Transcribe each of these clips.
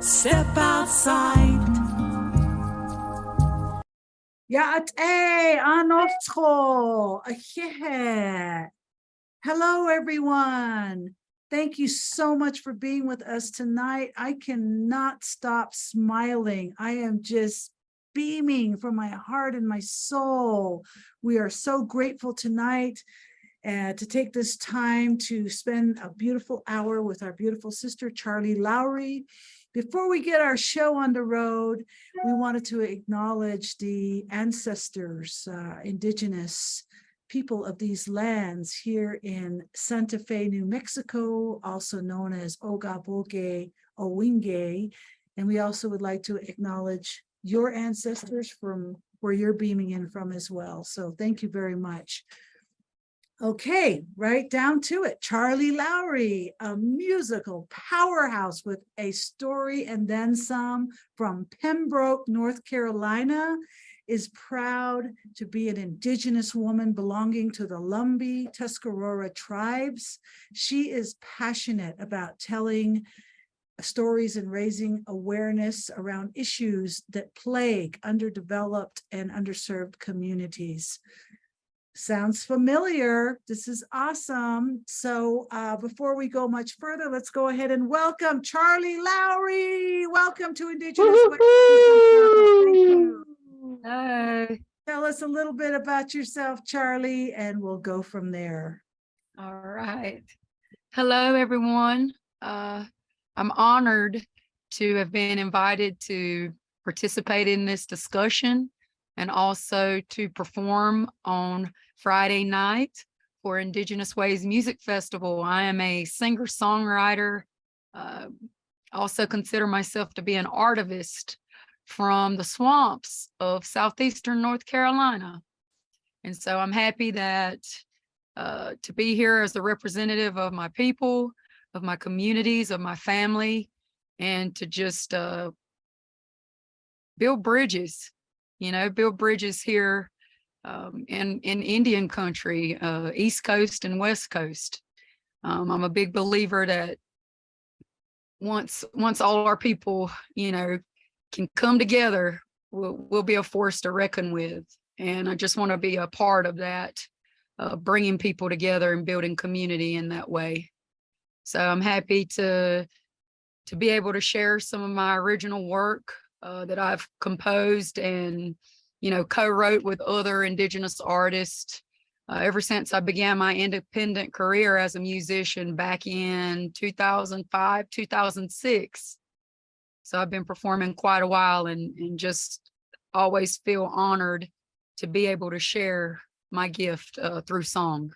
Step outside. Hello, everyone. Thank you so much for being with us tonight. I cannot stop smiling. I am just beaming from my heart and my soul. We are so grateful tonight to take this time to spend a beautiful hour with our beautiful sister, Charly Lowry. Before we get our show on the road, we wanted to acknowledge the ancestors, indigenous people of these lands here in Santa Fe, New Mexico, also known as Ogaboge Owinge. And we also would like to acknowledge your ancestors from where you're beaming in from as well. So thank you very much. Okay, right down to it. Charly Lowry, a musical powerhouse with a story and then some, from Pembroke, North Carolina, is proud to be an Indigenous woman belonging to the Lumbee Tuscarora tribes. She is passionate about telling stories and raising awareness around issues that plague underdeveloped and underserved communities. Sounds familiar. This is awesome. So before we go much further, let's go ahead and welcome Charly Lowry. Welcome to Indigenous Ways. Thank you. Hi. Tell us a little bit about yourself, Charly, and we'll go from there. All right. Hello, everyone. I'm honored to have been invited to participate in this discussion and also to perform on Friday night for Indigenous Ways Music Festival. I am a singer-songwriter, also consider myself to be an artivist from the swamps of southeastern North Carolina. And so I'm happy that to be here as the representative of my people, of my communities, of my family, and to just build bridges, build bridges here in Indian country, East Coast and West Coast. I'm a big believer that once all our people, can come together, we'll be a force to reckon with. And I just want to be a part of that, bringing people together and building community in that way. So I'm happy to be able to share some of my original work that I've composed and, co-wrote with other Indigenous artists ever since I began my independent career as a musician back in 2005, 2006. So I've been performing quite a while and just always feel honored to be able to share my gift through song.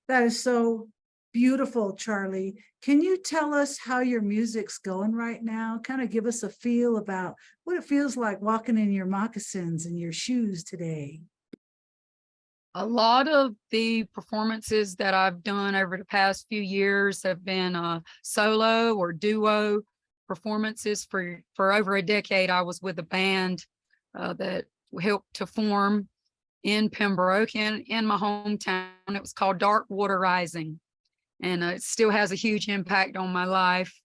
That is so beautiful, Charly. Can you tell us how your music's going right now? Kind of give us a feel about what it feels like walking in your moccasins and your shoes today. A lot of the performances that I've done over the past few years have been solo or duo performances. For over a decade, I was with a band that helped to form in Pembroke and in my hometown. It was called Dark Water Rising. And it still has a huge impact on my life.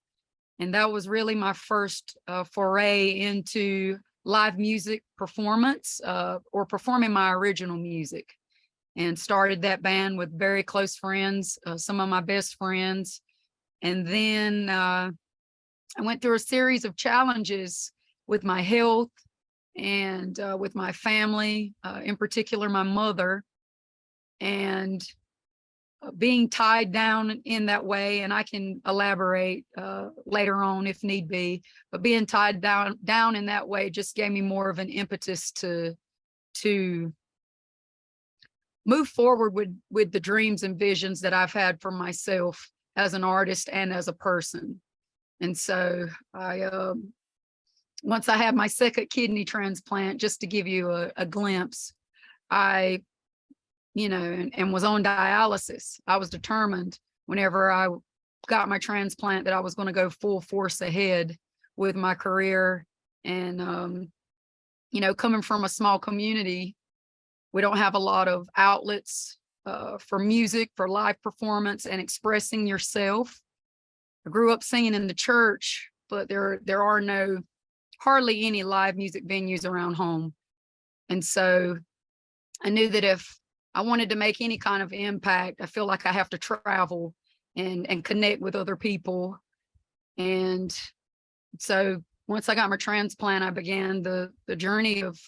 And that was really my first foray into live music performance or performing my original music. And started that band with very close friends, some of my best friends. And then I went through a series of challenges with my health and with my family, in particular my mother, and being tied down in that way. And I can elaborate later on if need be, but being tied down in that way just gave me more of an impetus to move forward with the dreams and visions that I've had for myself as an artist and as a person. And so once I had my second kidney transplant, just to give you a glimpse, I and was on dialysis. I was determined whenever I got my transplant that I was going to go full force ahead with my career. And, coming from a small community, we don't have a lot of outlets for music, for live performance and expressing yourself. I grew up singing in the church but there are hardly any live music venues around home. And so I knew that if I wanted to make any kind of impact, I feel like I have to travel and connect with other people. And so once I got my transplant, I began the journey of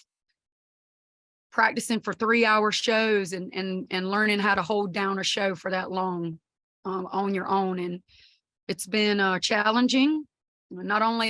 practicing for 3-hour shows and learning how to hold down a show for that long on your own. And it's been challenging. Not only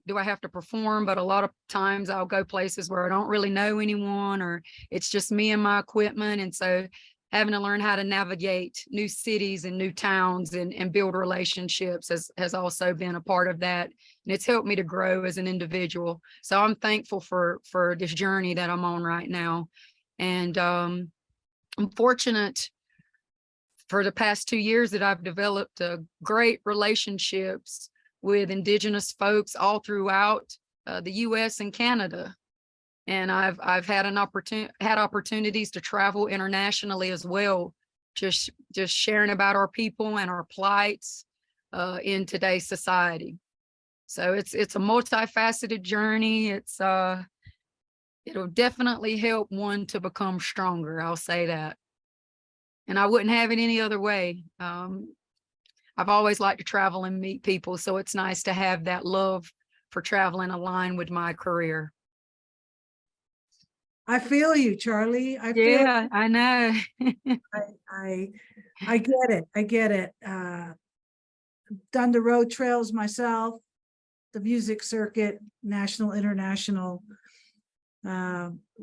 do I have to perform, but a lot of times I'll go places where I don't really know anyone, or it's just me and my equipment. And so having to learn how to navigate new cities and new towns and build relationships has also been a part of that. And it's helped me to grow as an individual. So I'm thankful for this journey that I'm on right now. And I'm fortunate for the past 2 years that I've developed great relationships with Indigenous folks all throughout the US and Canada. And I've had opportunities to travel internationally as well, just sharing about our people and our plights in today's society. So it's a multifaceted journey. It'll definitely help one to become stronger. I'll say that. And I wouldn't have it any other way. I've always liked to travel and meet people, so it's nice to have that love for traveling aligned with my career. I feel you, Charlie. I know. I get it. I get it. Done the road trails myself, the music circuit, national, international,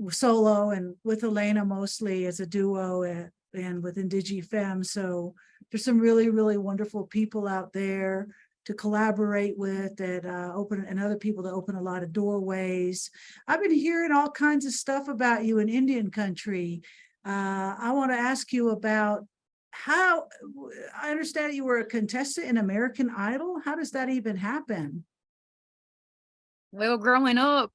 solo, and with Elena mostly as a duo, and with IndigenousFem. So there's some really, really wonderful people out there to collaborate with that open, and other people that open a lot of doorways. I've been hearing all kinds of stuff about you in Indian country. I want to ask you about how, I understand you were a contestant in American Idol. How does that even happen? Well, growing up,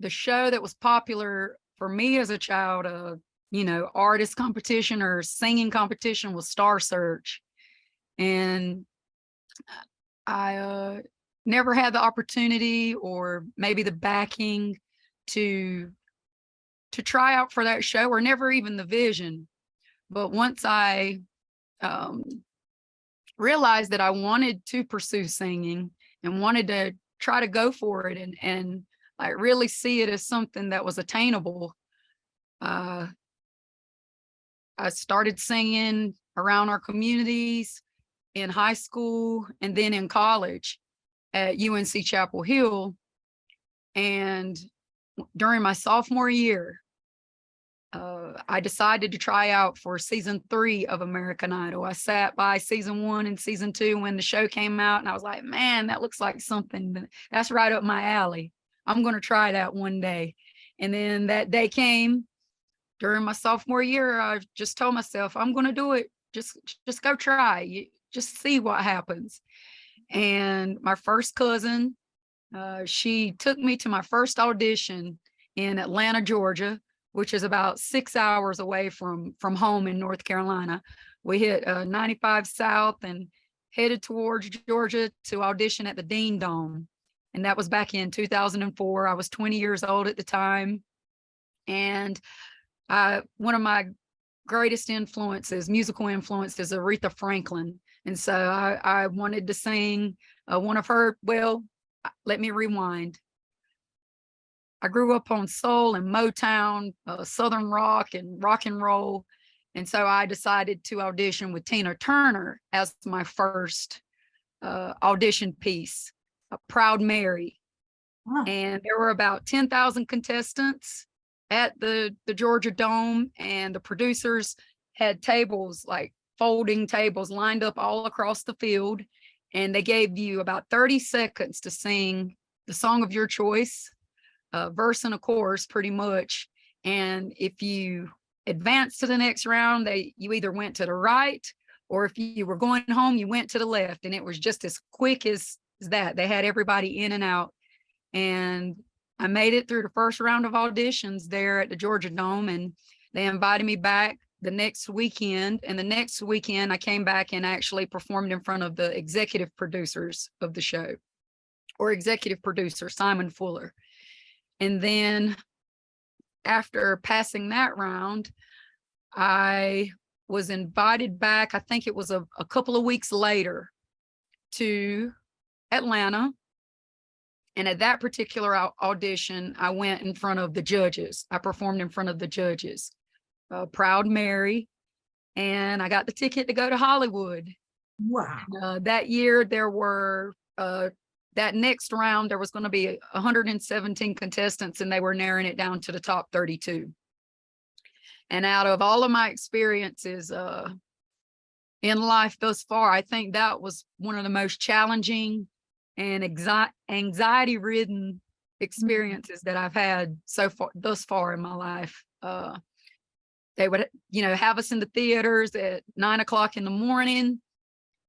the show that was popular for me as a child, artist competition or singing competition was Star Search. And I never had the opportunity or maybe the backing to try out for that show, or never even the vision. But once I realized that I wanted to pursue singing and wanted to try to go for it and like really see it as something that was attainable, I started singing around our communities in high school and then in college at UNC Chapel Hill. And during my sophomore year, I decided to try out for season 3 of American Idol. I sat by season 1 and season 2 when the show came out, and I was like, man, that looks like something that's right up my alley. I'm going to try that one day. And then that day came during my sophomore year. I just told myself, I'm going to do it. Just go try. Just see what happens. And my first cousin, she took me to my first audition in Atlanta, Georgia, which is about 6 hours away from home in North Carolina. We hit 95 South and headed towards Georgia to audition at the Dean Dome. And that was back in 2004. I was 20 years old at the time. And one of my greatest influences, musical influences, Aretha Franklin. And so I wanted to sing one of her, well, let me rewind. I grew up on soul and Motown, Southern rock and roll. And so I decided to audition with Tina Turner as my first audition piece, Proud Mary. Wow. And there were about 10,000 contestants at the Georgia Dome, and the producers had tables, like folding tables, lined up all across the field. And they gave you about 30 seconds to sing the song of your choice, verse and a chorus pretty much. And if you advanced to the next round, you either went to the right, or if you were going home, you went to the left. And it was just as quick as that. They had everybody in and out. And I made it through the first round of auditions there at the Georgia Dome, and they invited me back the next weekend. And the next weekend I came back and actually performed in front of the executive producers of the show. or executive producer, Simon Fuller. And then after passing that round, I was invited back, I think it was a couple of weeks later, to Atlanta. And at that particular audition, I went in front of the judges. I performed in front of the judges, Proud Mary, and I got the ticket to go to Hollywood. Wow. That year, there were, that next round, there was going to be 117 contestants, and they were narrowing it down to the top 32. And out of all of my experiences in life thus far, I think that was one of the most challenging and anxiety-ridden experiences that I've had thus far in my life. They would, have us in the theaters at 9 o'clock in the morning,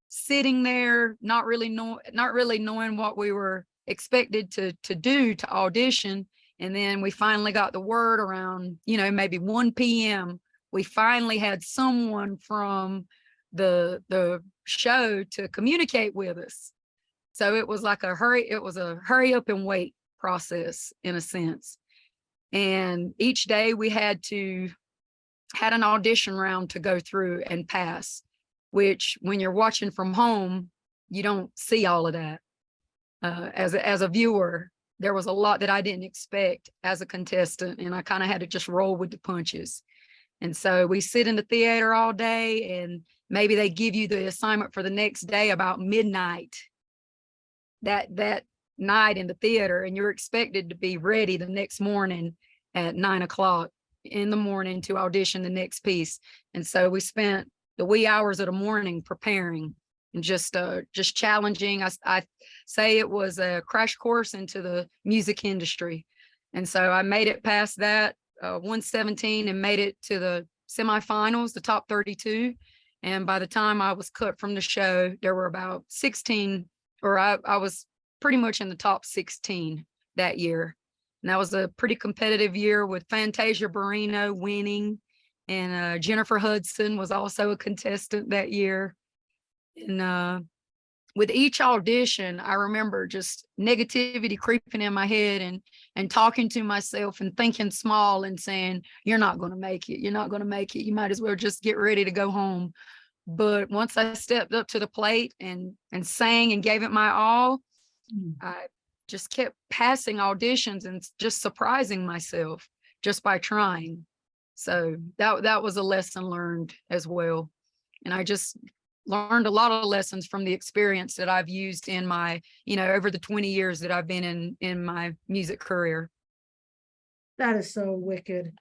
sitting there, not really knowing what we were expected to do to audition. And then we finally got the word around, maybe 1 p.m. We finally had someone from the show to communicate with us. So it was like a hurry up and wait process in a sense. And each day we had an audition round to go through and pass, which when you're watching from home, you don't see all of that. As a viewer, there was a lot that I didn't expect as a contestant, and I kind of had to just roll with the punches. And so we sit in the theater all day, and maybe they give you the assignment for the next day about midnight that night in the theater, and you're expected to be ready the next morning at 9 o'clock in the morning to audition the next piece. And so we spent the wee hours of the morning preparing and just challenging. I say it was a crash course into the music industry. And so I made it past that 117 and made it to the semifinals, the top 32. And by the time I was cut from the show, there were about 16, or I was pretty much in the top 16 that year. And that was a pretty competitive year with Fantasia Barrino winning. And Jennifer Hudson was also a contestant that year. And with each audition, I remember just negativity creeping in my head and talking to myself and thinking small and saying, you're not going to make it. You're not going to make it. You might as well just get ready to go home. But once I stepped up to the plate and sang and gave it my all, I just kept passing auditions and just surprising myself just by trying. So that was a lesson learned as well. And I just learned a lot of lessons from the experience that I've used in my, over the 20 years that I've been in my music career. That is so wicked.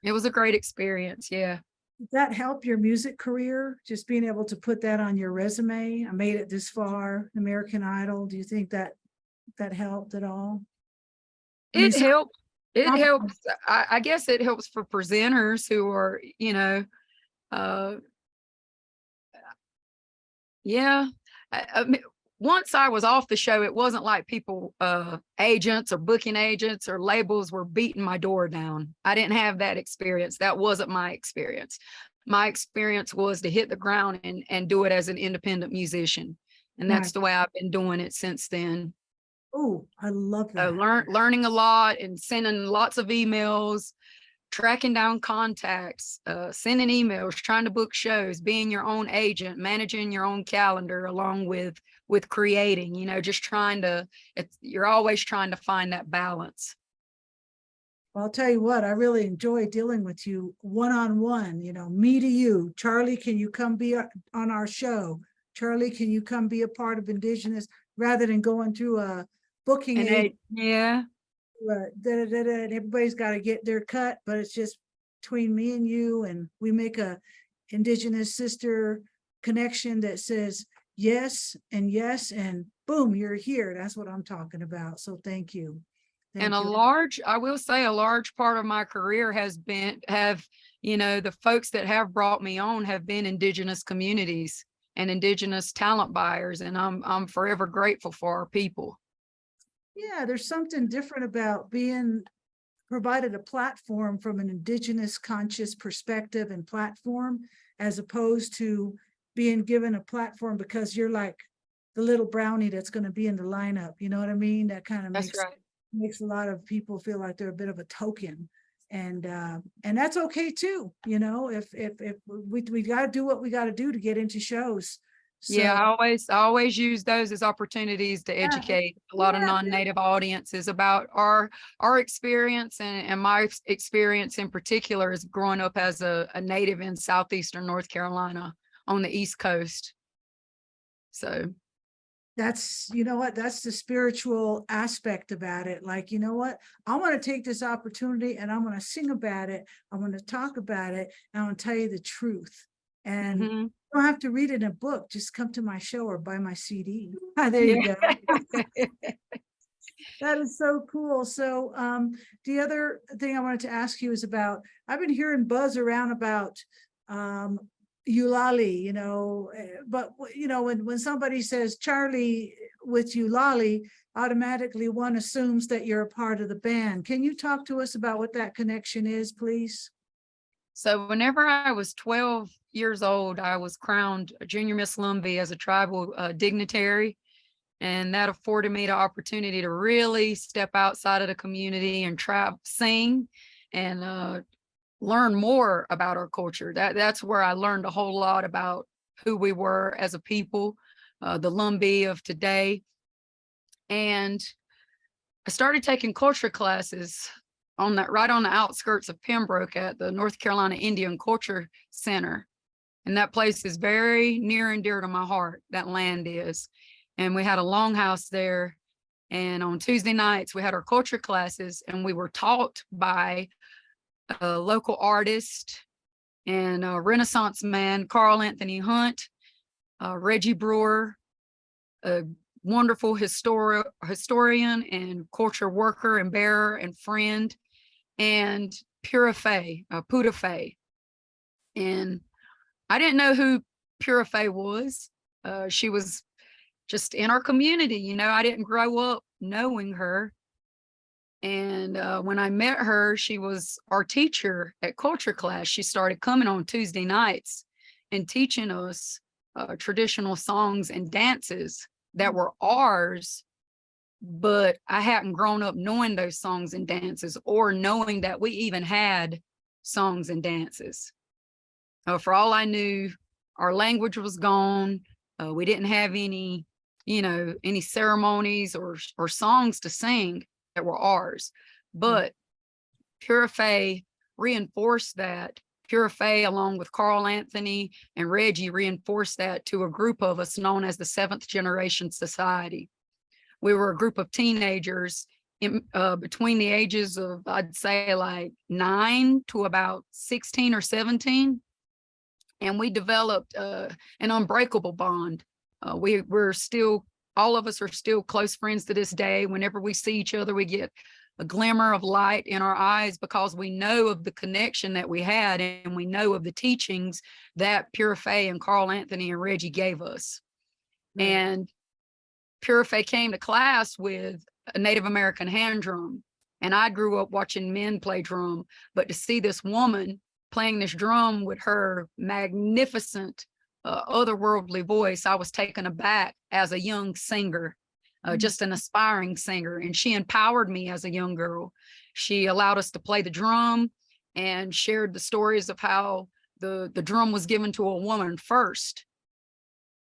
It was a great experience. Yeah. Did that help your music career? Just being able to put that on your resume? I made it this far, American Idol. Do you think that helped at all? It helped. It helps. I guess it helps for presenters who are, yeah. I mean, once I was off the show, it wasn't like people, agents or booking agents or labels were beating my door down. I didn't have that experience. That wasn't my experience. My experience was to hit the ground and do it as an independent musician. And that's the way I've been doing it since then. Oh, I love that. Learning a lot and sending lots of emails, tracking down contacts, sending emails, trying to book shows, being your own agent, managing your own calendar along with creating, just you're always trying to find that balance. Well, I'll tell you what, I really enjoy dealing with you one-on-one, me to you. Charly, can you come be on our show? Charly, can you come be a part of Indigenous, rather than going through a booking agent? Yeah. And everybody's got to get their cut, but it's just between me and you, and we make a Indigenous sister connection that says yes, and boom, you're here. That's what I'm talking about. So thank you. And I will say a large part of my career the folks that have brought me on have been Indigenous communities and Indigenous talent buyers. And I'm forever grateful for our people. Yeah, there's something different about being provided a platform from an Indigenous conscious perspective and platform, as opposed to being given a platform because you're like the little brownie that's going to be in the lineup. You know what I mean? That kind of That's right. makes a lot of people feel like they're a bit of a token. And that's okay too. You know, if we got to do what we got to do to get into shows. Yeah, So I always use those as opportunities to yeah, educate a lot of yeah, non-native audiences about our experience, and my experience in particular is growing up as a native in southeastern North Carolina on the East Coast. So that's, you know what, that's the spiritual aspect about it. Like, you know what, I want to take this opportunity and I'm going to sing about it. I'm going to talk about it. And I'm going to tell you the truth. And mhm. you don't have to read it in a book. Just come to my show or buy my CD. There you Yeah. go. That is so cool. So the other thing I wanted to ask you is about, I've been hearing buzz around about Eulalie, you know, but you know, when somebody says Charly with Eulalie, automatically one assumes that you're a part of the band. Can you talk to us about what that connection is, please? So whenever I was 12 years old, I was crowned a Junior Miss Lumbee as a tribal dignitary. And that afforded me the opportunity to really step outside of the community and try sing and learn more about our culture. That's where I learned a whole lot about who we were as a people, the Lumbee of today. And I started taking culture classes on that right on the outskirts of Pembroke at the North Carolina Indian Culture Center. And that place is very near and dear to my heart, that land is. And we had a longhouse there. And on Tuesday nights, we had our culture classes, and we were taught by a local artist and a Renaissance man, Carl Anthony Hunt, Reggie Brewer, a wonderful historian and culture worker and bearer and friend, and Pura Fay, Puda Fay. And I didn't know who Pura Fay was. She was just in our community, you know, I didn't grow up knowing her. And when I met her, she was our teacher at culture class. She started coming on Tuesday nights and teaching us traditional songs and dances that were ours, but I hadn't grown up knowing those songs and dances or knowing that we even had songs and dances. For all I knew, our language was gone. We didn't have any, you know, any ceremonies or songs to sing that were ours. But Pura Fay reinforced that. Pura Fay, along with Carl Anthony and Reggie, reinforced that to a group of us known as the Seventh Generation Society. We were a group of teenagers in, between the ages of, I'd say, like 9 to about 16 or 17. And we developed an unbreakable bond. We're still, all of us are still close friends to this day. Whenever we see each other, we get a glimmer of light in our eyes because we know of the connection that we had, and we know of the teachings that Pura Fay and Carl Anthony and Reggie gave us. Right. And Pura Fay came to class with a Native American hand drum. And I grew up watching men play drum, but to see this woman playing this drum with her magnificent otherworldly voice, I was taken aback as a young singer, just an aspiring singer. And she empowered me as a young girl. She allowed us to play the drum and shared the stories of how the drum was given to a woman first,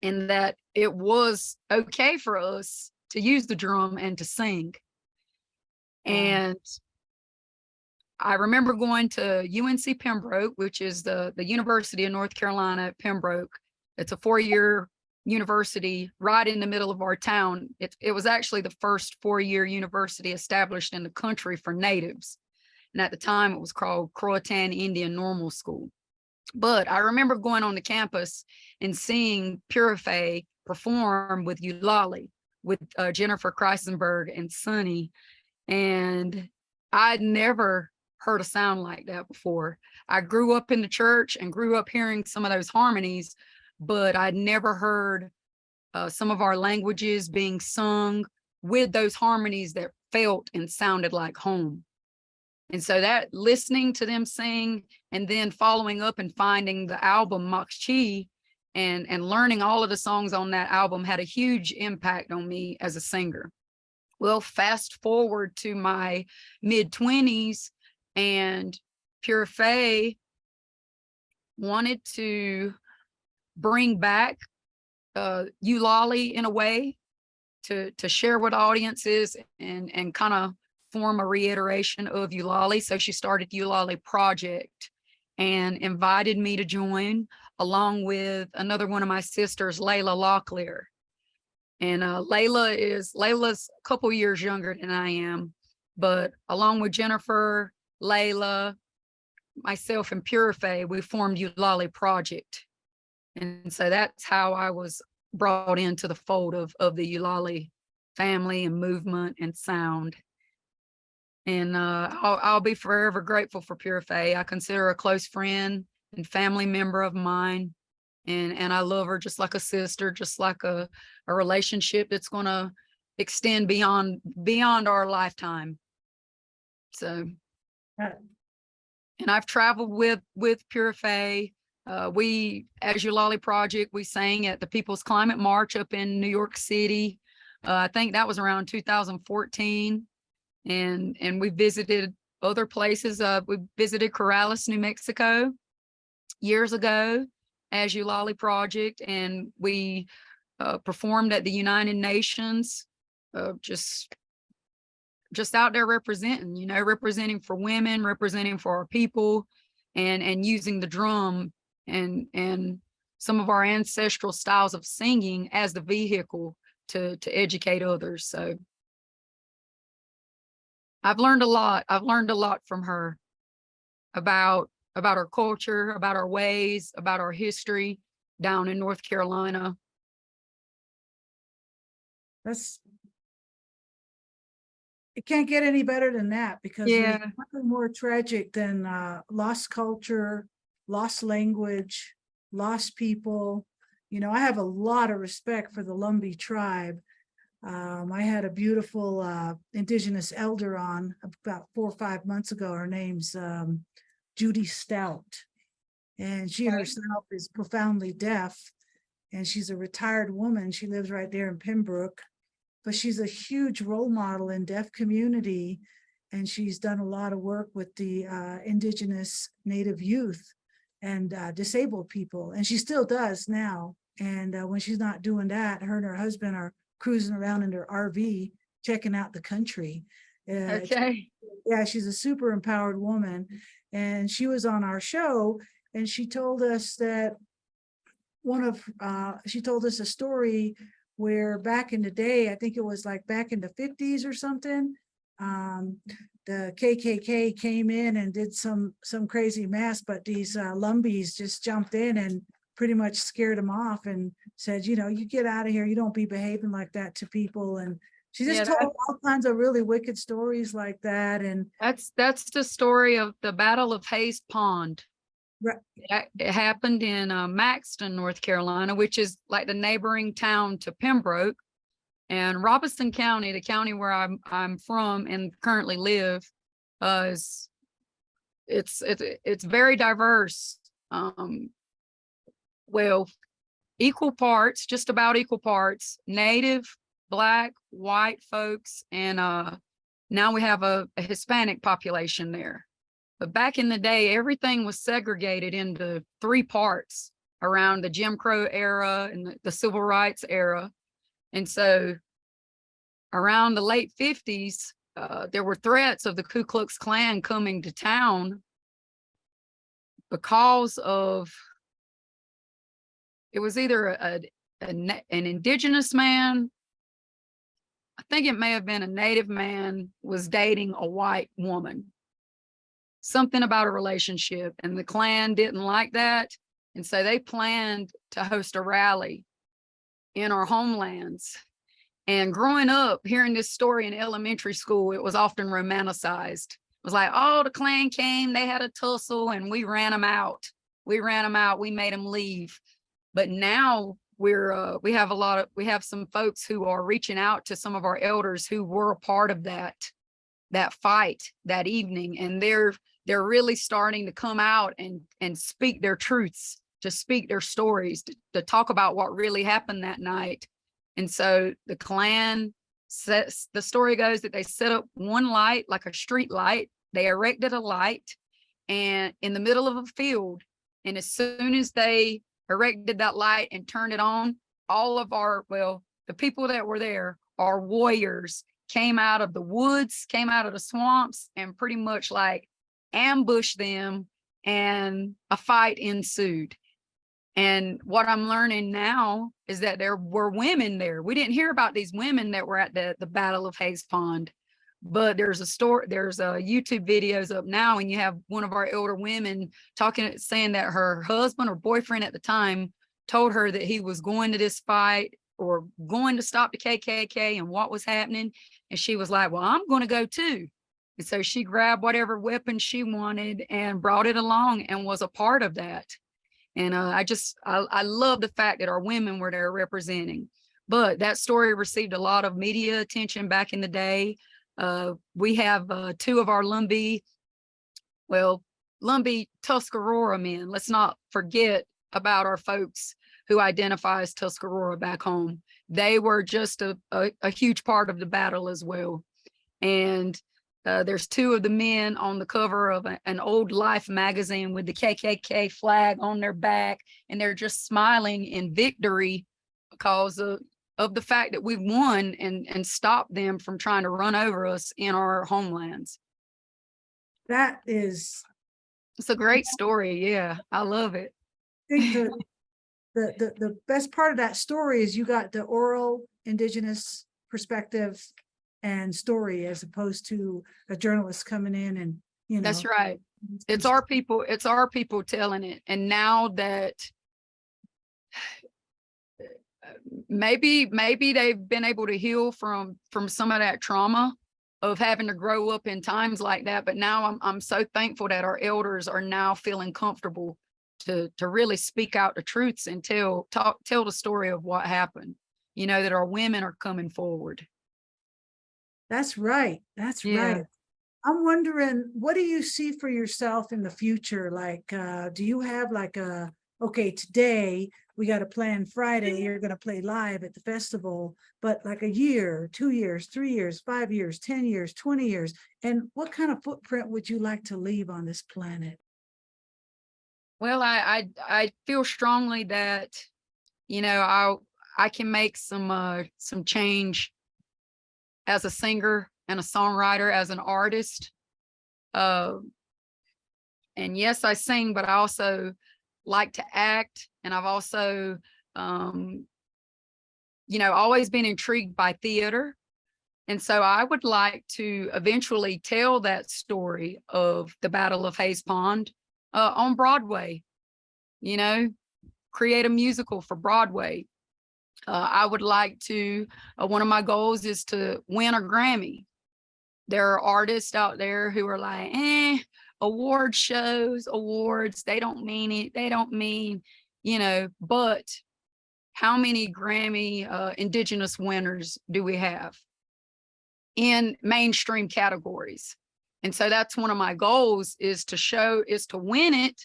and that it was okay for us to use the drum and to sing. And I remember going to UNC Pembroke, which is the University of North Carolina at Pembroke. It's a 4-year university right in the middle of our town. It was actually the first 4-year university established in the country for natives. And at the time it was called Croatan Indian Normal School. But I remember going on the campus and seeing Pura Fay perform with Eulalie, with Jennifer Kreisenberg and Sonny. And I'd never heard a sound like that before. I grew up in the church and grew up hearing some of those harmonies, but I'd never heard some of our languages being sung with those harmonies that felt and sounded like home. And so that listening to them sing and then following up and finding the album Mox Chi and learning all of the songs on that album had a huge impact on me as a singer. Well, fast forward to my mid-20s, and Pure Faye wanted to bring back Eulalie in a way to share with audiences and kind of form a reiteration of Eulalie. So she started Eulalie Project and invited me to join, along with another one of my sisters, Layla Locklear. And Layla's a couple years younger than I am, but along with Jennifer, Layla, myself, and Pure Faye, we formed Eulalie Project. And so that's how I was brought into the fold of the Eulalie family and movement and sound. And I'll be forever grateful for Pure Faye. I consider her a close friend and family member of mine. And I love her just like a sister, just like a relationship that's going to extend beyond our lifetime. So, and I've traveled with Pure Faye. We, as Eulalie Project, we sang at the People's Climate March up in New York City. I think that was around 2014. And we visited other places. We visited Corrales, New Mexico years ago as Eulalie Project, and we performed at the United Nations, just out there representing, representing for women, representing for our people, and using the drum and some of our ancestral styles of singing as the vehicle to educate others. So I've learned a lot. I've learned a lot from her about our culture, about our ways, about our history down in North Carolina. It can't get any better than that, because Yeah. there's nothing more tragic than lost culture, lost language, lost people. I have a lot of respect for the Lumbee tribe. I had a beautiful indigenous elder on about 4 or 5 months ago. Her name's Judy Stout, and she herself is profoundly deaf, and she's a retired woman. She lives right there in Pembroke, but she's a huge role model in deaf community, and she's done a lot of work with the indigenous Native youth and disabled people, and she still does now. And when she's not doing that, her and her husband are cruising around in their RV, checking out the country. Okay. Yeah, she's a super empowered woman. And she was on our show, and she told us that she told us a story where back in the day, I think it was like back in the 50s or something, the KKK came in and did some crazy mass, but these Lumbees just jumped in and pretty much scared them off and said, you get out of here. You don't be behaving like that to people. And she just told all kinds of really wicked stories like that. And that's the story of the Battle of Hayes Pond. Right. It happened in Maxton, North Carolina, which is like the neighboring town to Pembroke. And Robeson County, the county where I'm from and currently live, it's very diverse. Well, equal parts, just about equal parts, Native, Black, white folks, and now we have a Hispanic population there. But back in the day, everything was segregated into 3 parts around the Jim Crow era and the Civil Rights era. And so around the late 50s, there were threats of the Ku Klux Klan coming to town because of, it was either an indigenous man, I think it may have been a Native man, was dating a white woman. Something about a relationship, and the Klan didn't like that. And so they planned to host a rally in our homelands. And growing up, hearing this story in elementary school, it was often romanticized. It was like, oh, the Klan came, they had a tussle, and we ran them out. We made them leave. But now we have some folks who are reaching out to some of our elders who were a part of that fight that evening, and they're really starting to come out and speak their truths to speak their stories, to talk about what really happened that night. And so the clan sets, the story goes that they set up one light, like a street light. They erected a light and in the middle of a field. And as soon as they erected that light and turned it on, all of our, well, the people that were there, our warriors, came out of the woods, came out of the swamps, and pretty much like ambushed them, and a fight ensued. And what I'm learning now is that there were women there. We didn't hear about these women that were at the Battle of Hayes Pond, but there's a YouTube videos up now, and you have one of our elder women talking, saying that her husband or boyfriend at the time told her that he was going to this fight or going to stop the KKK and what was happening. And she was like, well, I'm going to go too. And so she grabbed whatever weapon she wanted and brought it along and was a part of that. And I love the fact that our women were there representing. But that story received a lot of media attention back in the day. We have two of our Lumbee Tuscarora men. Let's not forget about our folks who identify as Tuscarora back home. They were just a huge part of the battle as well. And there's two of the men on the cover of an old Life magazine with the KKK flag on their back, and they're just smiling in victory because of the fact that we've won and stopped them from trying to run over us in our homelands. It's a great story. Yeah, I love it. I think the best part of that story is you got the oral indigenous perspective and story, as opposed to a journalist coming in and, you know. That's right. It's our people telling it. And now that maybe they've been able to heal from some of that trauma of having to grow up in times like that. But now I'm so thankful that our elders are now feeling comfortable to really speak out the truths and tell the story of what happened, you know, that our women are coming forward. That's right. That's right. I'm wondering, what do you see for yourself in the future? Like, do you have like okay, today we got a plan Friday, you're going to play live at the festival, but like a year, 2 years, 3 years, 5 years, 10 years, 20 years. And what kind of footprint would you like to leave on this planet? Well, I feel strongly that, you know, I can make some change as a singer and a songwriter, as an artist. And yes, I sing, but I also like to act. And I've also, you know, always been intrigued by theater. And so I would like to eventually tell that story of the Battle of Hayes Pond on Broadway, you know, create a musical for Broadway. I would like to, one of my goals is to win a Grammy. There are artists out there who are like, award shows, awards, they don't mean it. They don't mean, you know, but how many Grammy Indigenous winners do we have in mainstream categories? And so that's one of my goals, is to win it.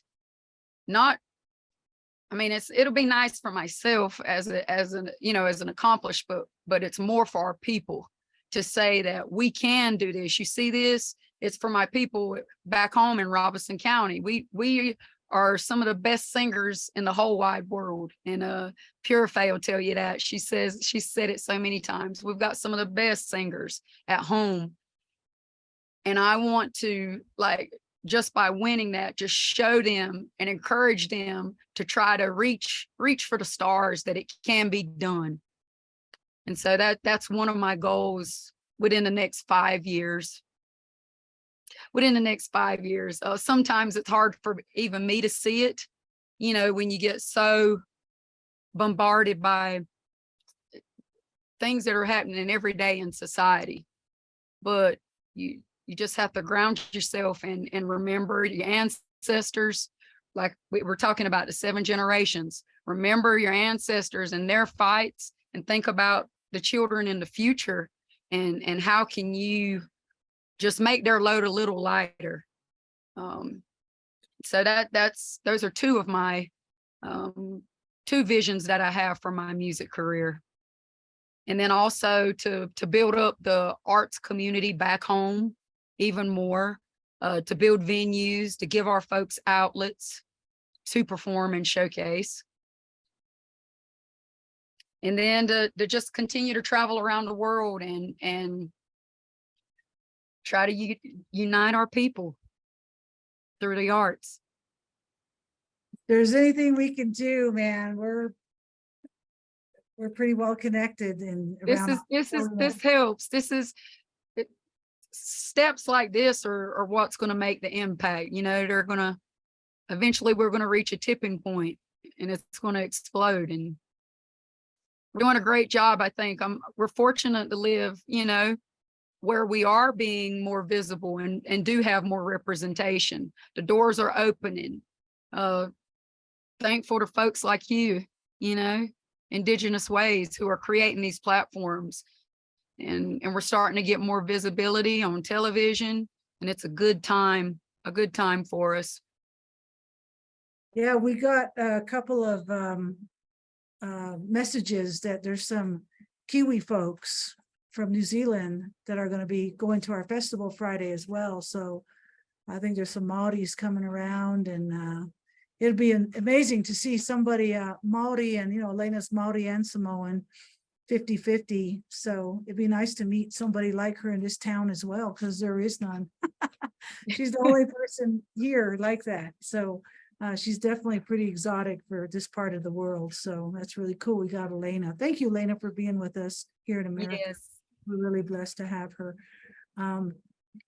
Not, I mean, it'll be nice for myself as an, you know, as an accomplishment, but it's more for our people to say that we can do this. You see this, it's for my people back home in Robeson County. We are some of the best singers in the whole wide world. And Pure Faye will tell you that. She said it so many times. We've got some of the best singers at home. And I want to, like, just by winning that, just show them and encourage them to try to reach for the stars, that it can be done. And so that's one of my goals within the next 5 years. Sometimes it's hard for even me to see it, you know, when you get so bombarded by things that are happening every day in society. But you just have to ground yourself and remember your ancestors. Like we were talking about the 7 generations. Remember your ancestors and their fights, and think about the children in the future, and how can you just make their load a little lighter. So those are two of my two visions that I have for my music career. And then also to build up the arts community back home even more, to build venues, to give our folks outlets to perform and showcase. And then to just continue to travel around the world and try to unite our people through the arts. If there's anything we can do, man, we're pretty well connected and around. This helps. Steps like this are what's going to make the impact. You know, eventually we're going to reach a tipping point and it's going to explode. And we're doing a great job. I think we're fortunate to live, you know, where we are being more visible and do have more representation. The doors are opening. Thankful to folks like you know, IndigenousWays, who are creating these platforms. And we're starting to get more visibility on television, and it's a good time for us. Yeah, we got a couple of messages that there's some Kiwi folks from New Zealand that are going to be going to our festival Friday as well. So I think there's some Maoris coming around, and it'll be amazing to see somebody Maori, and you know, Elena's Maori and Samoan, 50-50. So it'd be nice to meet somebody like her in this town as well, because there is none. She's the only person here like that. So she's definitely pretty exotic for this part of the world. So that's really cool. We got Elena. Thank you, Elena, for being with us here in America. Yes. We're really blessed to have her.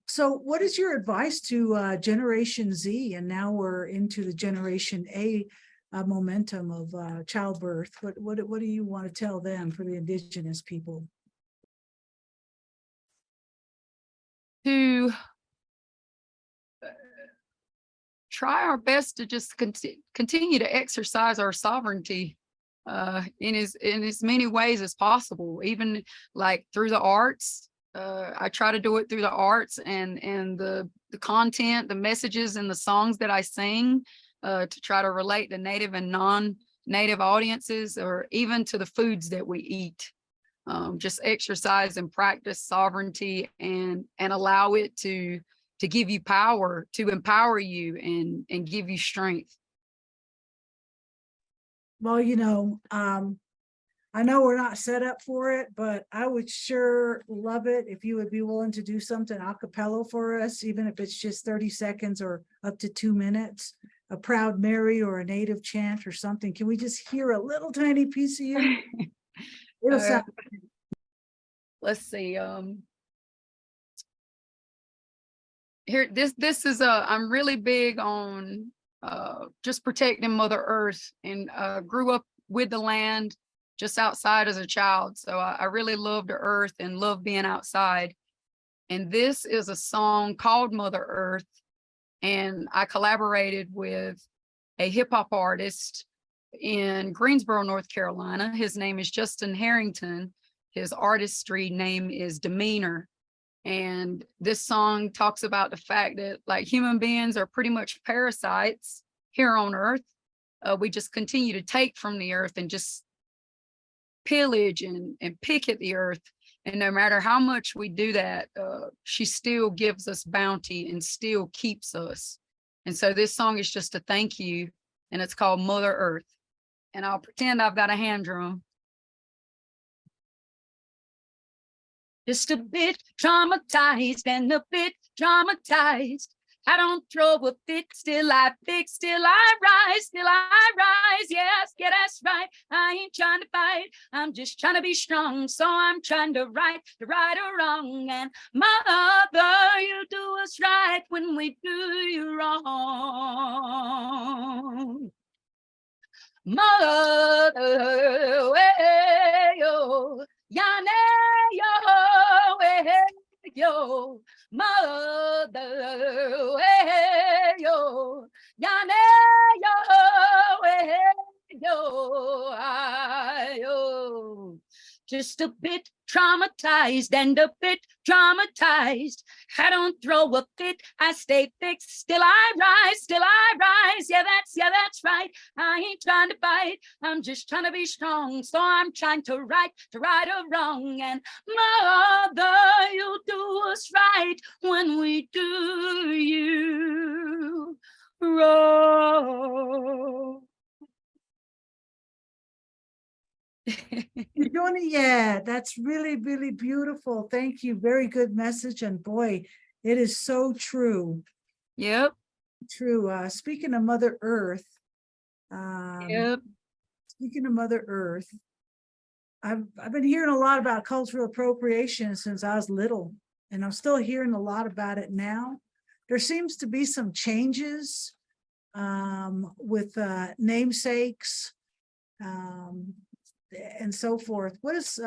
So what is your advice to Generation Z? And now we're into the Generation A momentum of childbirth. What do you want to tell them, for the Indigenous people? To try our best to just continue to exercise our sovereignty in as many ways as possible, even like through the arts. I try to do it through the arts and the content, the messages and the songs that I sing, to try to relate to Native and non-Native audiences, or even to the foods that we eat. Just exercise and practice sovereignty and allow it to give you power, to empower you and give you strength. Well, you know, I know we're not set up for it, but I would sure love it if you would be willing to do something a cappella for us, even if it's just 30 seconds or up to 2 minutes, a Proud Mary or a Native chant or something. Can we just hear a little tiny piece of you? It'll sound. Let's see. Here, this is I'm really big on just protecting Mother Earth, and grew up with the land just outside as a child. So I really love the earth and love being outside. And this is a song called Mother Earth. And I collaborated with a hip hop artist in Greensboro, North Carolina. His name is Justin Harrington. His artistry name is Demeanor. And this song talks about the fact that, like, human beings are pretty much parasites here on earth. We just continue to take from the earth and just pillage and pick at the earth. And no matter how much we do that, she still gives us bounty and still keeps us. And so this song is just a thank you, and it's called Mother Earth. And I'll pretend I've got a hand drum. Just a bit traumatized and a bit traumatized. I don't throw a fit, still I pick, still I rise, yes, yeah, that's right. I ain't trying to fight, I'm just trying to be strong. So I'm trying to right or wrong. And mother, you do us right when we do you wrong. Mother, way, yo, yane, yo, way, yo, mother, way, yo, yane, yo, way, yo, ay, yo. just a bit traumatized and a bit dramatized. I don't throw a fit, I stay fixed, still I rise, still I rise. Yeah, that's right. I ain't trying to fight, I'm just trying to be strong. So I'm trying to right a wrong. And mother, you'll do us right when we do you wrong. You're doing it, yeah. That's really, really beautiful. Thank you. Very good message. And boy, it is so true. Yep. True. Speaking of Mother Earth, Yep. speaking of Mother Earth, I've been hearing a lot about cultural appropriation since I was little, and I'm still hearing a lot about it now. There seems to be some changes with namesakes and so forth. What does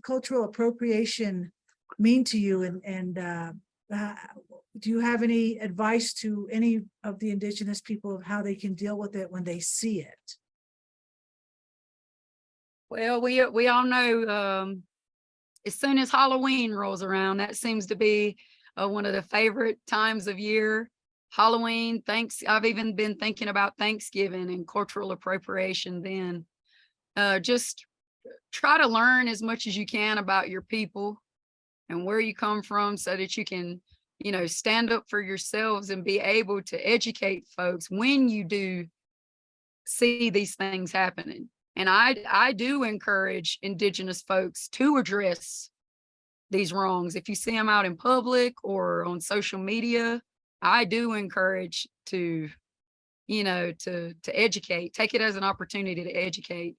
cultural appropriation mean to you? And do you have any advice to any of the Indigenous people of how they can deal with it when they see it? Well, we all know as soon as Halloween rolls around, that seems to be one of the favorite times of year. Halloween, I've even been thinking about Thanksgiving and cultural appropriation then. Just try to learn as much as you can about your people and where you come from so that you can, stand up for yourselves and be able to educate folks when you do see these things happening. And I do encourage Indigenous folks to address these wrongs. If you see them out in public or on social media, I do encourage to educate, take it as an opportunity to educate,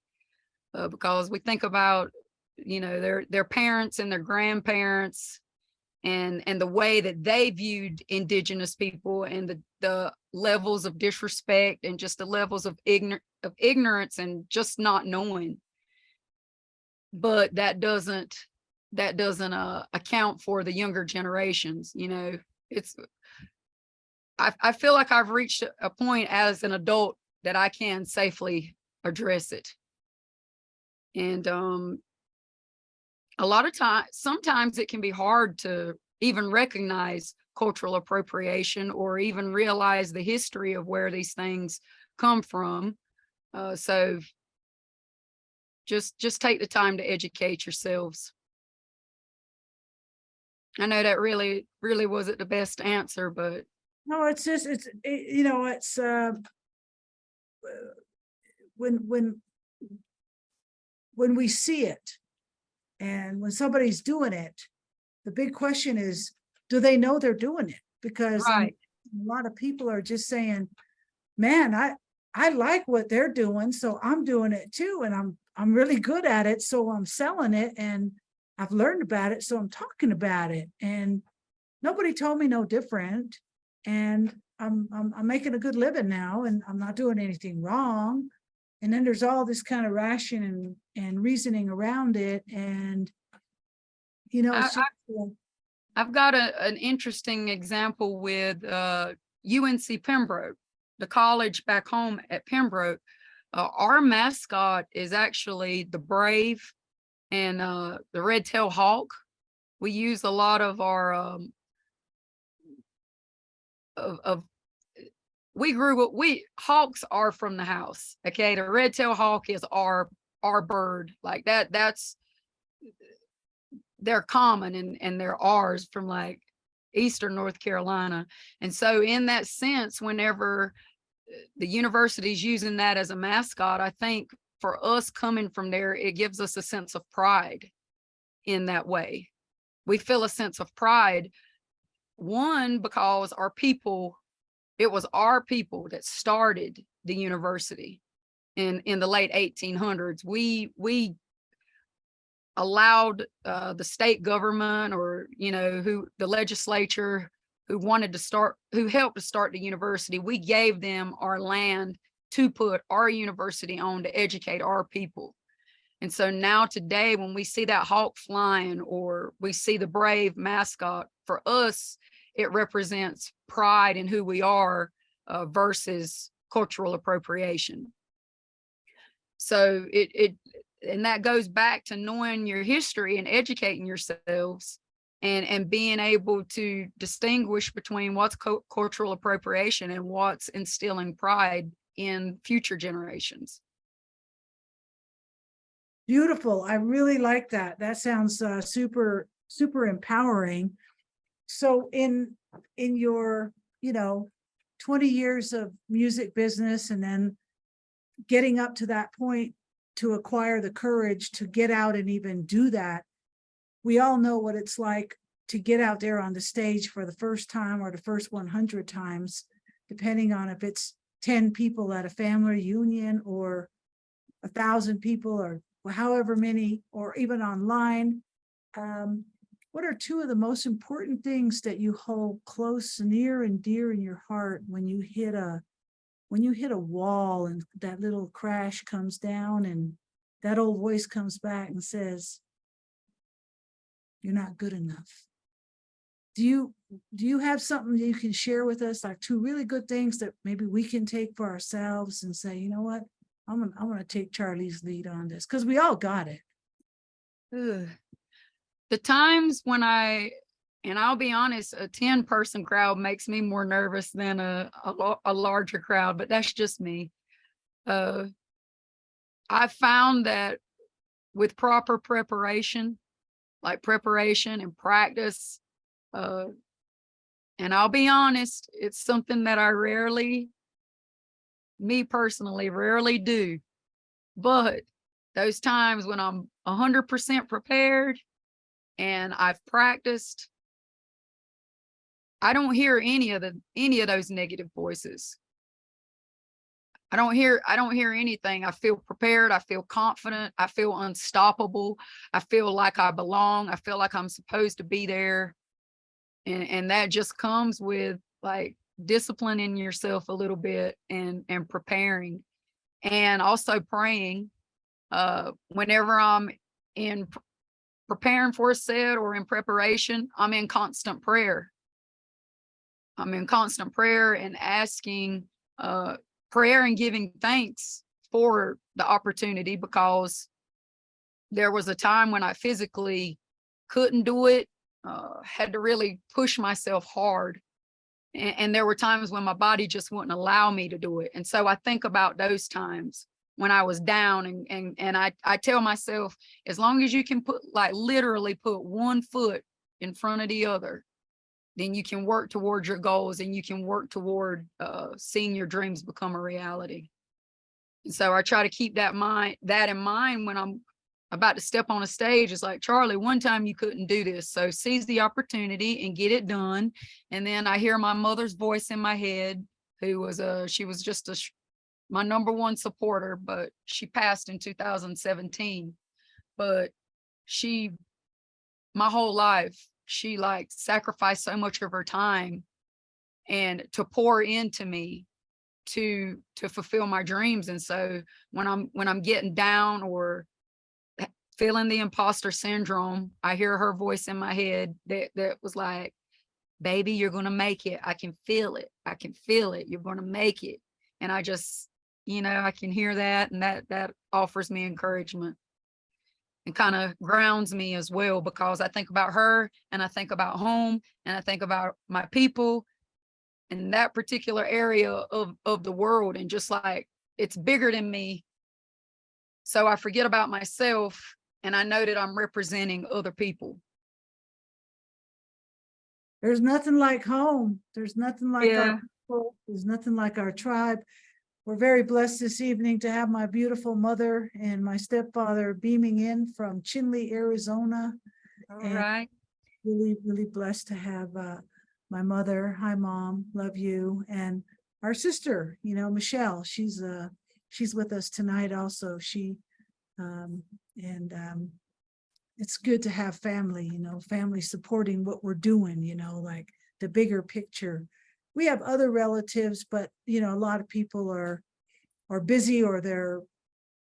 because we think about, their parents and their grandparents and the way that they viewed Indigenous people and the levels of disrespect and just the levels of ignorance and just not knowing. But that doesn't account for the younger generations. I feel like I've reached a point as an adult that I can safely address it. And a lot of times, sometimes it can be hard to even recognize cultural appropriation or even realize the history of where these things come from. So just take the time to educate yourselves. I know that really wasn't the best answer, but No, it's just, it's when we see it and when somebody's doing it, the big question is, do they know they're doing it? Because right. A lot of people are just saying, man, I like what they're doing, so I'm doing it too. And I'm really good at it, so I'm selling it, and I've learned about it, so I'm talking about it. And nobody told me no different. And I'm making a good living now, and I'm not doing anything wrong. And then there's all this kind of ration and reasoning around it. And it's just, I've got an interesting example with UNC Pembroke, the college back home at Pembroke. Our mascot is actually the brave and the red-tailed hawk. We use a lot of our hawks are from the house. Okay, the red-tailed hawk is our bird. Like that's they're common and they're ours from like Eastern North Carolina. And so in that sense, whenever the university's using that as a mascot, I think for us coming from there, it gives us a sense of pride in that way. We feel a sense of pride, one, because it was our people that started the university in the late 1800s. We allowed the state government or the legislature who helped to start the university, we gave them our land to put our university on to educate our people. And so now today, when we see that hawk flying or we see the brave mascot, for us it represents pride in who we are versus cultural appropriation. So and that goes back to knowing your history and educating yourselves and being able to distinguish between what's cultural appropriation and what's instilling pride in future generations. Beautiful. I really like that. That sounds super, super empowering. So in your, 20 years of music business, and then getting up to that point to acquire the courage to get out and even do that, we all know what it's like to get out there on the stage for the first time or the first 100 times, depending on if it's 10 people at a family reunion or 1,000 people or however many, or even online. What are two of the most important things that you hold close, near and dear in your heart when you hit a wall and that little crash comes down and that old voice comes back and says, "You're not good enough"? Do you have something that you can share with us, like two really good things that maybe we can take for ourselves and say, you know what, I'm gonna take Charly's lead on this, because we all got it. Ugh. The times when and I'll be honest, a 10-person crowd makes me more nervous than a larger crowd, but that's just me. I found that with proper preparation, like preparation and practice, and I'll be honest, it's something that I me personally, rarely do. But those times when I'm 100% prepared and I've practiced, I don't hear any of those negative voices. I don't hear anything. I feel prepared. I feel confident. I feel unstoppable. I feel like I belong. I feel like I'm supposed to be there. And that just comes with like disciplining yourself a little bit and preparing, and also praying. Whenever I'm in preparing for a set or in preparation, I'm in constant prayer. I'm in constant prayer and asking, prayer and giving thanks for the opportunity, because there was a time when I physically couldn't do it, had to really push myself hard. And there were times when my body just wouldn't allow me to do it. And so I think about those times when I was down, and I tell myself, as long as you can literally put one foot in front of the other, then you can work towards your goals and you can work toward seeing your dreams become a reality. And so I try to keep that in mind when I'm about to step on a stage. It's like, Charly, one time you couldn't do this, so seize the opportunity and get it done. And then I hear my mother's voice in my head, who was she was just my number one supporter, but she passed in 2017. But my whole life, she like sacrificed so much of her time and to pour into me to fulfill my dreams. And so when I'm getting down or feeling the imposter syndrome, I hear her voice in my head that was like, "Baby, you're going to make it. I can feel it. I can feel it. You're going to make it." And I just, I can hear that, and that offers me encouragement and kind of grounds me as well, because I think about her and I think about home and I think about my people in that particular area of the world. And just like, it's bigger than me. So I forget about myself, and I know that I'm representing other people. There's nothing like home. There's nothing like Yeah. our people. There's nothing like our tribe. We're very blessed this evening to have my beautiful mother and my stepfather beaming in from Chinle, Arizona. All And right. really, really blessed to have my mother. Hi, Mom. Love you. And our sister, Michelle. She's with us tonight also. It's good to have family, family supporting what we're doing, like the bigger picture. We have other relatives, but a lot of people are busy or they're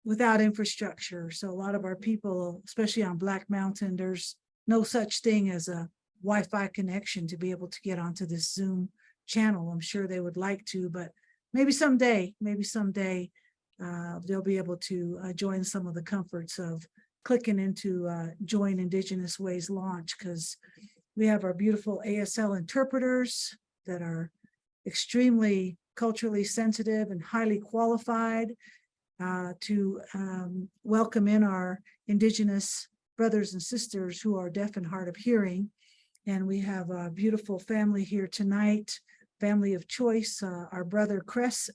without infrastructure. So a lot of our people, especially on Black Mountain, there's no such thing as a Wi-Fi connection to be able to get onto this Zoom channel. I'm sure they would like to, but maybe someday, they'll be able to join some of the comforts of clicking into Join Indigenous Ways launch, because we have our beautiful ASL interpreters that are extremely culturally sensitive and highly qualified to welcome in our Indigenous brothers and sisters who are deaf and hard of hearing. And we have a beautiful family here tonight, family of choice. Our brother Cress,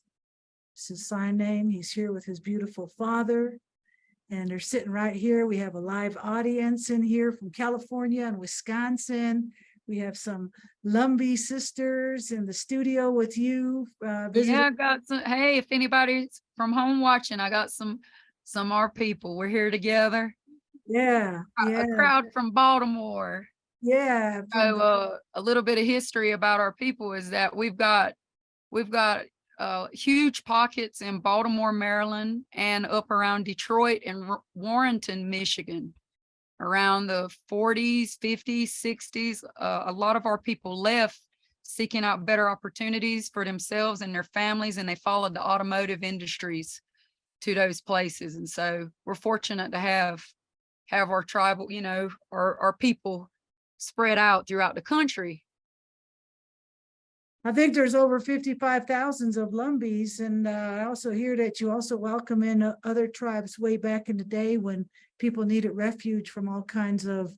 it's his sign name. He's here with his beautiful father. And they're sitting right here. We have a live audience in here from California and Wisconsin. We have some Lumbee sisters in the studio with you. Yeah, I got some. Hey, if anybody's from home watching, I got some our people. We're here together. Yeah, A crowd from Baltimore. yeah. So a little bit of history about our people is that we've got huge pockets in Baltimore, Maryland, and up around Detroit and Warrenton, Michigan. Around the 40s, 50s, 60s, a lot of our people left seeking out better opportunities for themselves and their families, and they followed the automotive industries to those places. And so we're fortunate to have our tribal, our people spread out throughout the country. I think there's over 55,000 of Lumbees, and I also hear that you also welcome in other tribes way back in the day when people needed refuge from all kinds of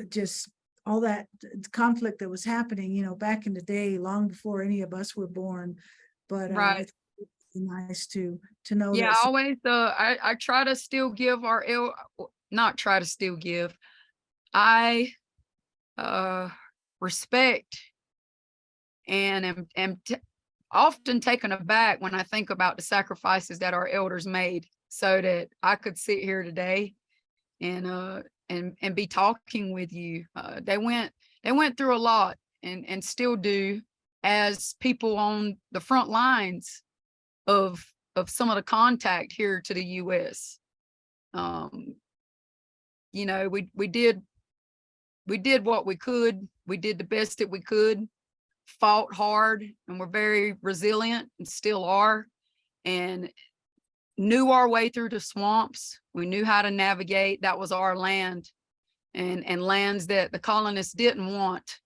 just all that conflict that was happening, back in the day, long before any of us were born. But Right. it's nice to know Yeah, that. always. I try to still give not try to still give. I respect and am often taken aback when I think about the sacrifices that our elders made so that I could sit here today and be talking with you. They went through a lot and still do as people on the front lines of some of the contact here to the US. We did what we could. We did the best that we could, fought hard, and we're very resilient and still are, and knew our way through the swamps. We knew how to navigate. That was our land, and lands that the colonists didn't want.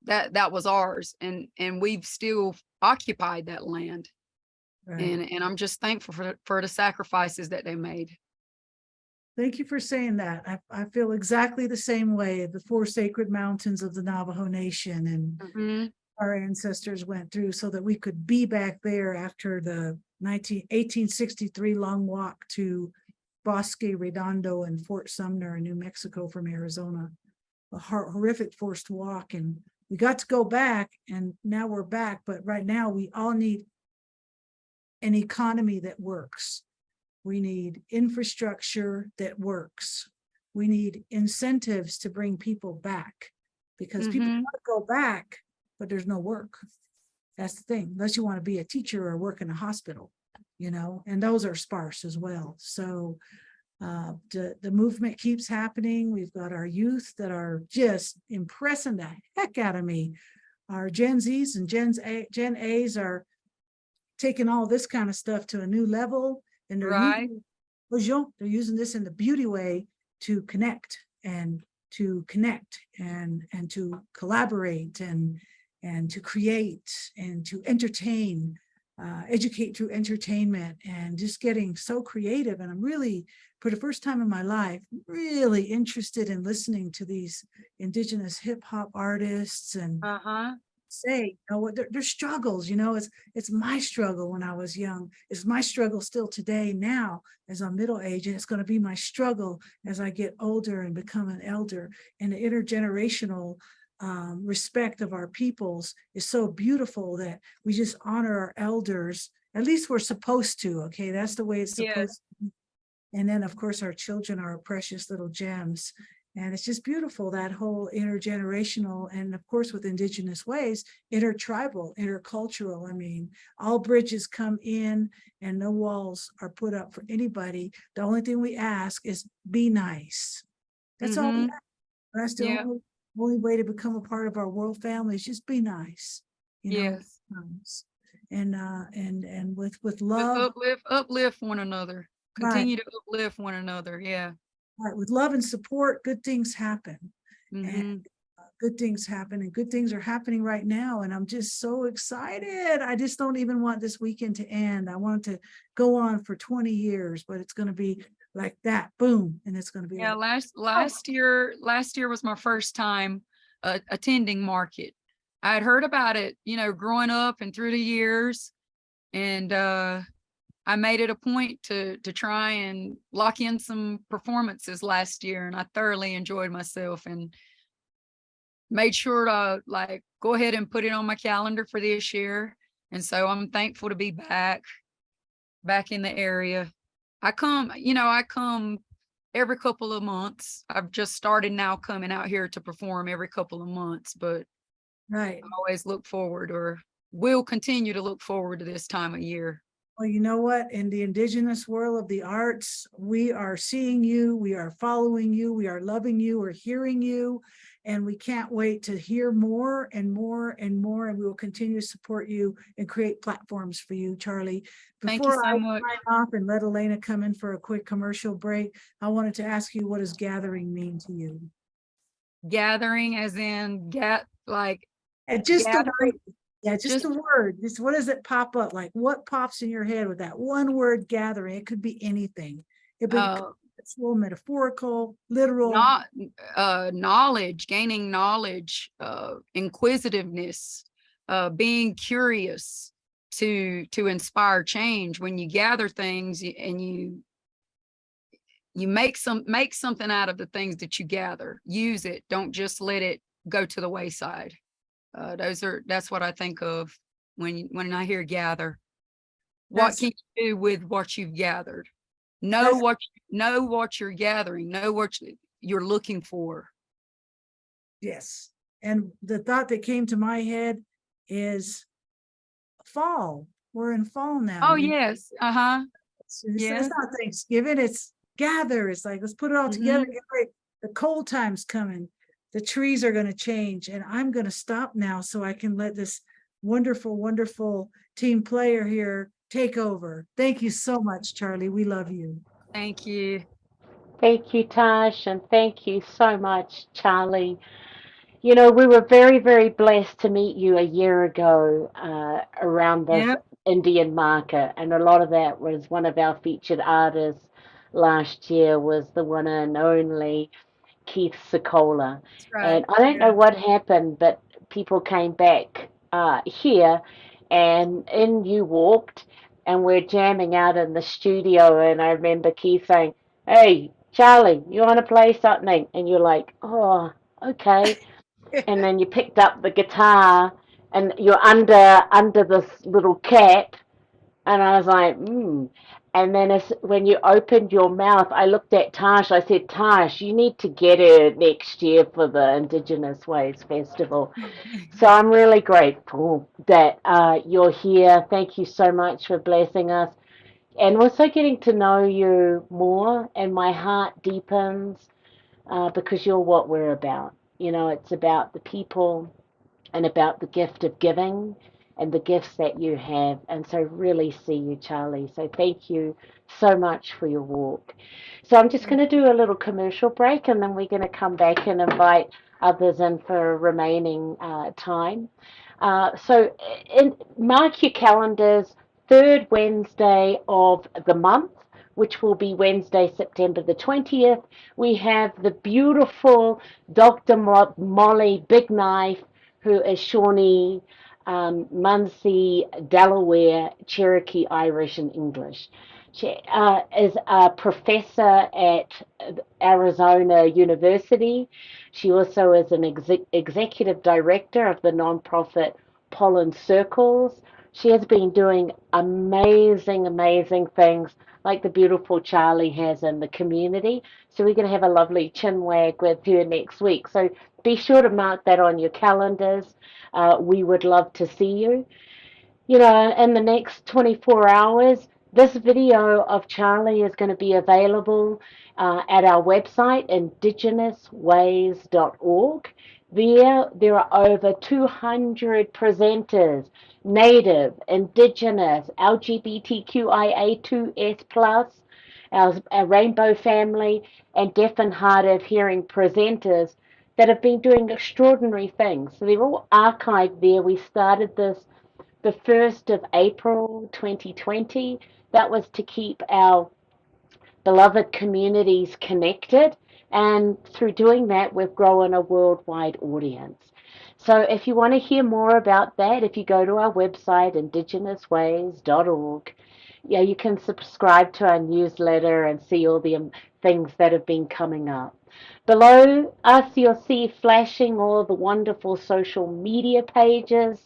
That was ours, and we've still occupied that land. Right. And I'm just thankful for the sacrifices that they made. Thank you for saying that. I feel exactly the same way. The 4 sacred mountains of the Navajo Nation and our ancestors went through so that we could be back there after the 1863 long walk to Bosque Redondo and Fort Sumner in New Mexico from Arizona. A horrific forced walk, and we got to go back, and now we're back. But right now we all need an economy that works. We need infrastructure that works. We need incentives to bring people back, because people want to go back, but there's no work. That's the thing, unless you want to be a teacher or work in a hospital, and those are sparse as well. So the movement keeps happening. We've got our youth that are just impressing the heck out of me. Our Gen Zs and Gen A's are taking all this kind of stuff to a new level. And they're using this in the beauty way to connect and to collaborate and to create and to entertain, educate through entertainment, and just getting so creative. And I'm really, for the first time in my life, really interested in listening to these Indigenous hip hop artists and say, what their struggles, it's my struggle when I was young. It's my struggle still today now as I'm middle age, and it's going to be my struggle as I get older and become an elder. And the intergenerational respect of our peoples is so beautiful that we just honor our elders. At least we're supposed to. Okay, that's the way it's supposed to be. And then, of course, our children are precious little gems. And it's just beautiful, that whole intergenerational, and of course with Indigenous ways, intertribal, intercultural. I mean, all bridges come in and no walls are put up for anybody. The only thing we ask is be nice. That's all we ask. That's the only way to become a part of our world family is just be nice. Yes. and with love, Uplift one another. right, Continue to uplift one another. Yeah. right, with love and support, good things happen. Mhm. And good things happen, and good things are happening right now. And I'm just so excited. I just don't even want this weekend to end. I want it to go on for 20 years, but it's going to be like that, boom, and it's going to be Yeah, like, last year was my first time attending market. I had heard about it, growing up and through the years, and I made it a point to try and lock in some performances last year, and I thoroughly enjoyed myself and made sure to like go ahead and put it on my calendar for this year. And so I'm thankful to be back in the area. I come every couple of months. I've just started now coming out here to perform every couple of months, but right. I always look forward, or will continue to look forward to this time of year. Well, you know what? In the indigenous world of the arts, we are seeing you, we are following you, we are loving you, we're hearing you, and we can't wait to hear more and more and more. And we will continue to support you and create platforms for you, Charly. Thank you Before so I much. sign off and let Elena come in for a quick commercial break, I wanted to ask you, what does gathering mean to you? Gathering as in like And just the gathering, word, yeah, just just the word. Just what does it pop up? Like what pops in your head with that one word, gathering? It could be anything. It could be conceptual, metaphorical, literal. not knowledge, gaining knowledge, inquisitiveness, being curious to inspire change. When you gather things and you make something out of the things that you gather, use it, don't just let it go to the wayside. That's what I think of when I hear gather. What That's- can you do with what you've gathered? Know That's- what you're gathering, know what you're looking for. Yes. And the thought that came to my head is fall. We're in fall now. Oh yes. Uh-huh. It's not Thanksgiving, it's gather. It's like, let's put it all together. Get ready. The cold time's coming. The trees are going to change, and I'm going to stop now so I can let this wonderful, wonderful team player here take over. Thank you so much, Charly. We love you. Thank you. Thank you, Tash, and thank you so much, Charly. You know, we were very, very blessed to meet you a year ago around this Yep. Indian market, and a lot of that was one of our featured artists last year was the one and only Keith Sokola. That's right. And I don't know Yeah. what happened, but people came back here, and in you walked, and we're jamming out in the studio. And I remember Keith saying, "Hey, Charly, you want to play something?" And you're like, "Oh, okay." And then you picked up the guitar, and you're under this little cap, and I was like, hmm. And then when you opened your mouth, I looked at Tash. I said, Tash, you need to get her next year for the Indigenous Ways Festival. So I'm really grateful that you're here. Thank you so much for blessing us. And also getting to know you more, and my heart deepens because you're what we're about. You know, it's about the people and about the gift of giving and the gifts that you have. And so, really see you, Charly. So, thank you so much for your walk. So, I'm just going to do a little commercial break, and then we're going to come back and invite others in for remaining time. Mark your calendars, third Wednesday of the month, which will be Wednesday, September the 20th. We have the beautiful Dr. Molly Big Knife, who is Shawnee, Munsee, Delaware, Cherokee, Irish, and English. She is a professor at Arizona University. She also is an executive director of the nonprofit Pollen Circles. She has been doing amazing, amazing things like the beautiful Charly has in the community. So we're going to have a lovely chin wag with her next week. So be sure to mark that on your calendars. We would love to see you. You know, in the next 24 hours, this video of Charly is going to be available at our website, IndigenousWays.org. There are over 200 presenters, Native, Indigenous, LGBTQIA2S+, our Rainbow Family, and deaf and hard of hearing presenters that have been doing extraordinary things. So they're all archived there. We started this the 1st of April 2020. That was to keep our beloved communities connected. And through doing that, we've grown a worldwide audience. So if you want to hear more about that, if you go to our website, IndigenousWays.org, yeah, you can subscribe to our newsletter and see all the things that have been coming up. Below us, you'll see flashing all the wonderful social media pages.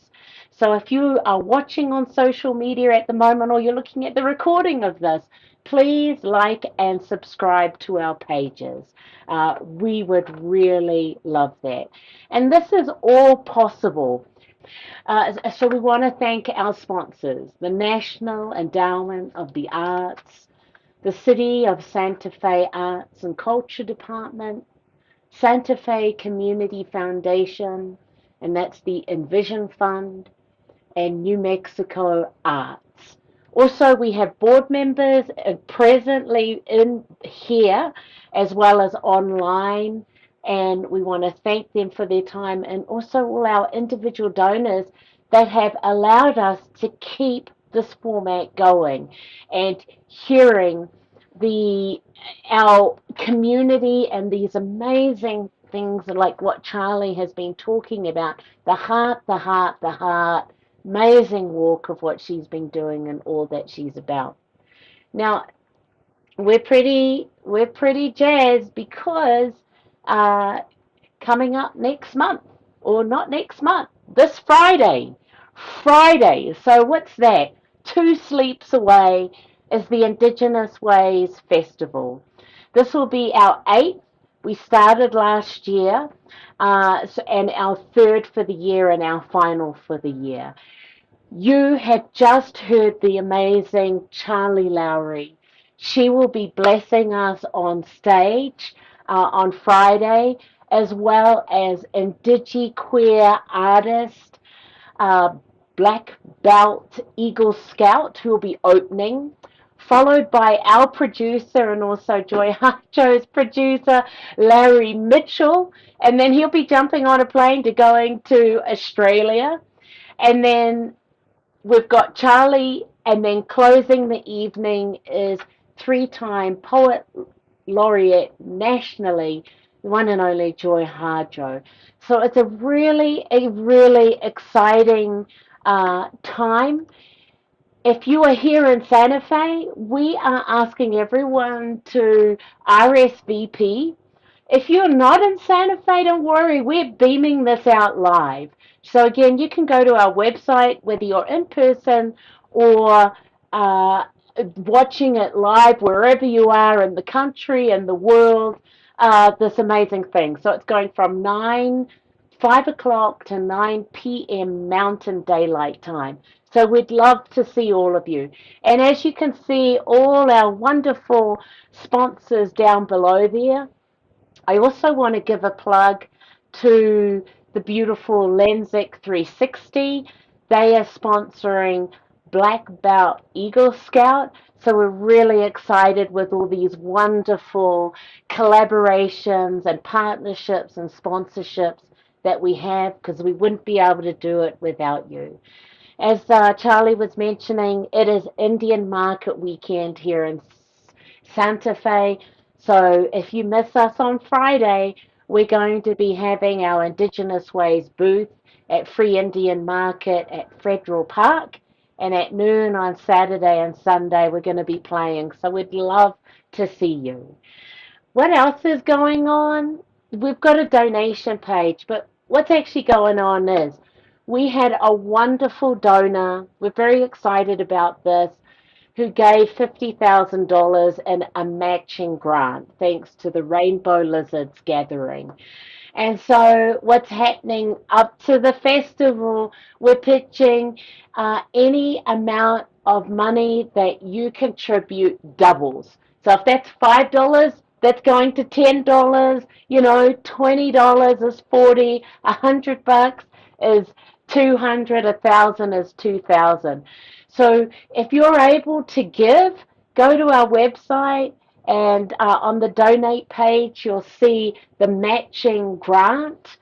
So if you are watching on social media at the moment or you're looking at the recording of this, please like and subscribe to our pages. We would really love that. And this is all possible. So we want to thank our sponsors, the National Endowment of the Arts, the City of Santa Fe Arts and Culture Department, Santa Fe Community Foundation, and that's the Envision Fund, and New Mexico Arts. Also, we have board members presently in here as well as online, and we want to thank them for their time, and also all our individual donors that have allowed us to keep this format going and hearing our community and these amazing things like what Charly has been talking about, the heart, the heart, the heart, amazing walk of what she's been doing and all that she's about. Now, we're pretty jazzed because coming up next month, or not next month, this Friday. So what's that? 2 sleeps away is the Indigenous Ways Festival. This will be our 8th. We started last year, and our 3rd for the year and our final for the year. You have just heard the amazing Charly Lowry. She will be blessing us on stage on Friday, as well as Indigiqueer artist, uh, Black Belt Eagle Scout, who will be opening, followed by our producer and also Joy Harjo's producer, Larry Mitchell, and then he'll be jumping on a plane to going to Australia. And then we've got Charly, and then closing the evening is 3-time poet laureate nationally, the one and only Joy Harjo. So it's a really exciting time. If you are here in Santa Fe, we are asking everyone to RSVP. If you're not in Santa Fe, don't worry, we're beaming this out live. So again, you can go to our website, whether you're in person or watching it live wherever you are in the country and the world, this amazing thing. So it's going from 5 o'clock to 9 p.m. Mountain Daylight Time. So we'd love to see all of you. And as you can see, all our wonderful sponsors down below there. I also want to give a plug to the beautiful Lensic 360. They are sponsoring Black Belt Eagle Scout. So we're really excited with all these wonderful collaborations and partnerships and sponsorships that we have, because we wouldn't be able to do it without you. As Charly was mentioning, it is Indian Market Weekend here in Santa Fe. So if you miss us on Friday, we're going to be having our Indigenous Ways booth at Free Indian Market at Federal Park. And at noon on Saturday and Sunday, we're going to be playing. So we'd love to see you. What else is going on? We've got a donation page, but what's actually going on is we had a wonderful donor. We're very excited about this, who gave $50,000 in a matching grant thanks to the Rainbow Lizards gathering. And so what's happening up to the festival, we're pitching any amount of money that you contribute doubles. So if that's $5, that's going to $10, you know, $20 is 40, $100 is 200, 1,000 is 2,000. So if you're able to give, go to our website, and on the donate page, you'll see the matching grant.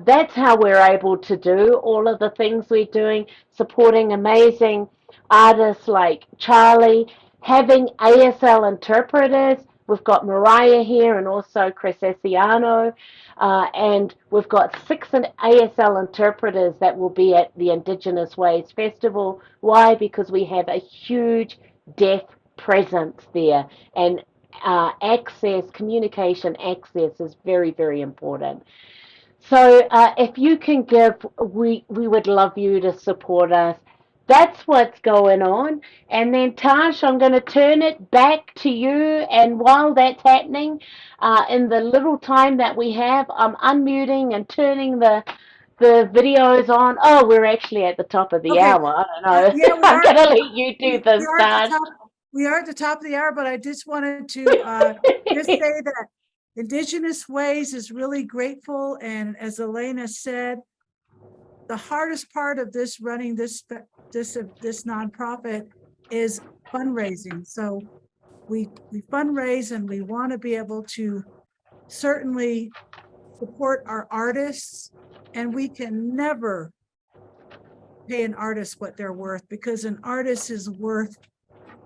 That's how we're able to do all of the things we're doing, supporting amazing artists like Charly, having ASL interpreters. We've got Mariah here and also Chris Esiano. And we've got 6 ASL interpreters that will be at the Indigenous Ways Festival. Why? Because we have a huge deaf presence there. And communication access is very, very important. So if you can give, we would love you to support us. That's what's going on. And then Tash, I'm going to turn it back to you. And while that's happening, in the little time that we have, I'm unmuting and turning the videos on. Oh, we're actually at the top of the Okay. hour. I don't know. Yeah, we I'm are. going to let you do this, Tash. We are at the top of the hour, but I just wanted to just say that Indigenous Ways is really grateful. And as Elena said, the hardest part of this running this nonprofit is fundraising. So we fundraise, and we want to be able to certainly support our artists, and we can never pay an artist what they're worth, because an artist is worth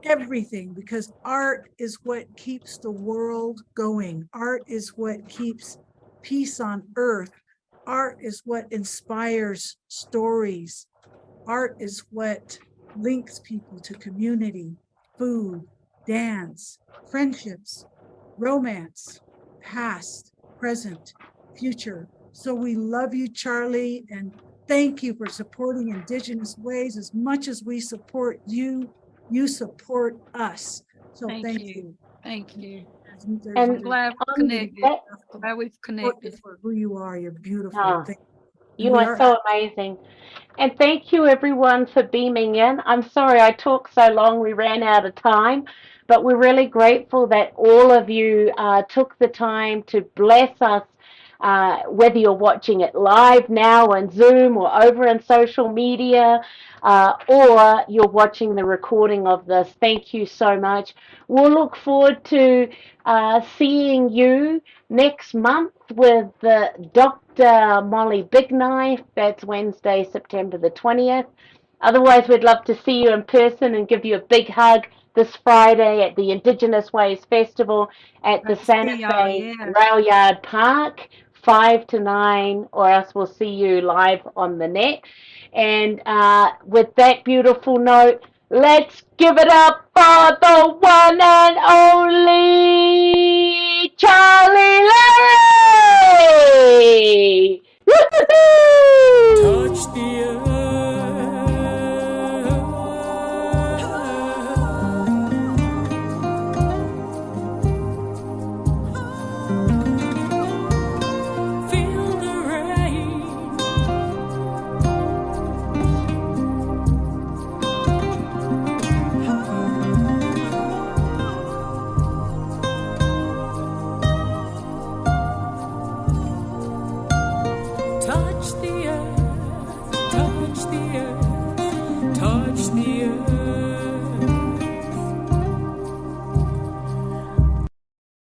everything, because art is what keeps the world going. Art is what keeps peace on earth. Art is what inspires stories. Art is what links people to community, food, dance, friendships, romance, past, present, future. So we love you, Charly, and thank you for supporting Indigenous Ways. As much as we support you, you support us. So thank you. Thank you. And I'm glad we're connected. Glad we've connected. For who you are, you're beautiful. Ah, Thank you are so amazing. And thank you everyone for beaming in. I'm sorry I talked so long, we ran out of time, but we're really grateful that all of you took the time to bless us, whether you're watching it live now on Zoom or over on social media, or you're watching the recording of this. Thank you so much. We'll look forward to seeing you next month with Dr. Molly Bigknife. That's Wednesday, September the 20th. Otherwise, we'd love to see you in person and give you a big hug this Friday at the Indigenous Ways Festival at the Santa Fe Rail Yard Park, 5 to 9, or else we'll see you live on the net. And with that beautiful note, let's give it up for the one and only